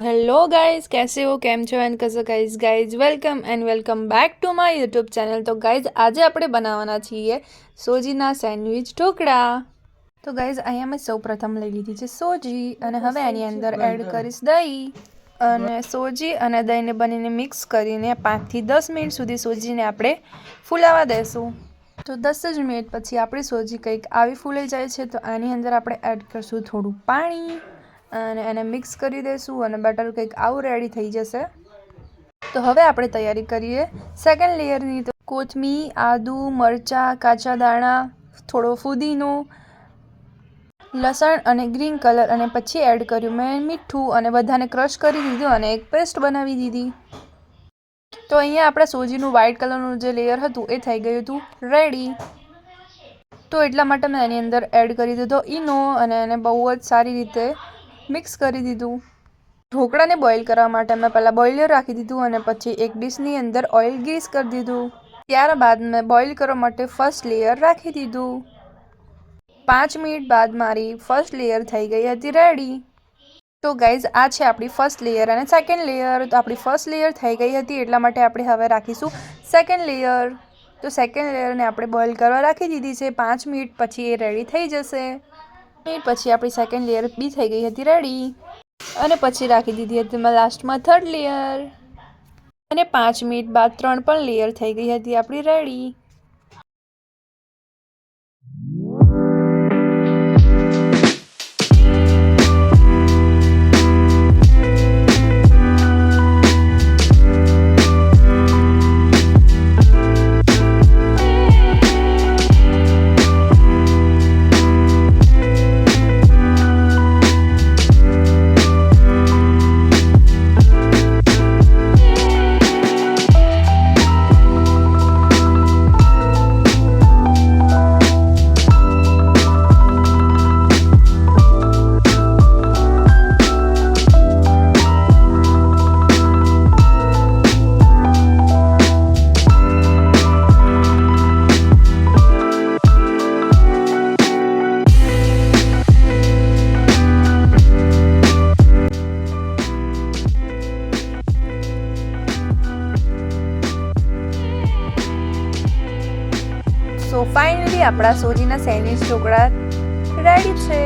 Hello guys, कैसे हो? કેમ છો? એન્ડ કસો guys welcome back to my YouTube channel. તો ગાઈઝ, આજે આપણે બનાવવાના છીએ સોજીના સેન્ડવિચ ઢોકળા. તો ગાઈઝ, અહીંયા મેં સૌપ્રથમ લઈ લીધી છે સોજી અને હવે એની અંદર એડ કરીશ દહીં. અને સોજી અને દહીંને બંનેને મિક્સ કરીને 5 થી 10 મિનિટ સુધી સોજીને આપણે ફૂલાવા દેશું. તો 10 જ મિનિટ પછી આપણી સોજી કંઈક આવી ફૂલાઈ જાય છે તો આની અંદર આપણે એડ કરીશું થોડું પાણી અને એને મિક્સ કરી દઈશું અને બેટર કંઈક આવું રેડી થઈ જશે. તો હવે આપણે તૈયારી કરીએ સેકન્ડ લેયરની. તો કોથમીર, આદુ, મરચાં, કાચા દાણા, થોડો ફુદીનો, લસણ અને ગ્રીન કલર અને પછી એડ કર્યું મેં મીઠું અને બધાને ક્રશ કરી દીધું અને એક પેસ્ટ બનાવી દીધી. તો અહીંયા આપણે સોજીનું વ્હાઇટ કલરનું જે લેયર હતું એ થઈ ગયું હતું રેડી. તો એટલા માટે મેં એની અંદર એડ કરી દીધો ઈનો અને એને બહુ જ સારી રીતે મિક્સ કરી દીધું. ઢોકળાને બોઇલ કરવા માટે મેં પહેલાં બોઇલર રાખી દીધું અને પછી એક ડીશની અંદર ઓઇલ ગ્રીસ કરી દીધું. ત્યારબાદ મેં બોઇલ કરવા માટે ફર્સ્ટ લેયર રાખી દીધું. 5 મિનિટ બાદ મારી ફર્સ્ટ લેયર થઈ ગઈ હતી રેડી. તો ગાઈઝ, આ છે આપણી ફર્સ્ટ લેયર અને સેકન્ડ લેયર. તો આપણી ફર્સ્ટ લેયર થઈ ગઈ હતી એટલા માટે આપણે હવે રાખીશું સેકન્ડ લેયર. તો સેકન્ડ લેયરને આપણે બોઇલ કરવા રાખી દીધી છે. 5 મિનિટ પછી એ રેડી થઈ જશે. મિનિટ પછી આપણી સેકન્ડ લેયર બી થઈ ગઈ હતી રેડી. અને પછી રાખી દીધી હતી મેં લાસ્ટમાં થર્ડ લેયર. અને 5 મિનિટ બાદ 3 પણ લેયર થઈ ગઈ હતી આપણી રેડી. સો ફાઇનલી આપણા સોજીના સેન્ડવિચ ઢોકળા રેડી છે.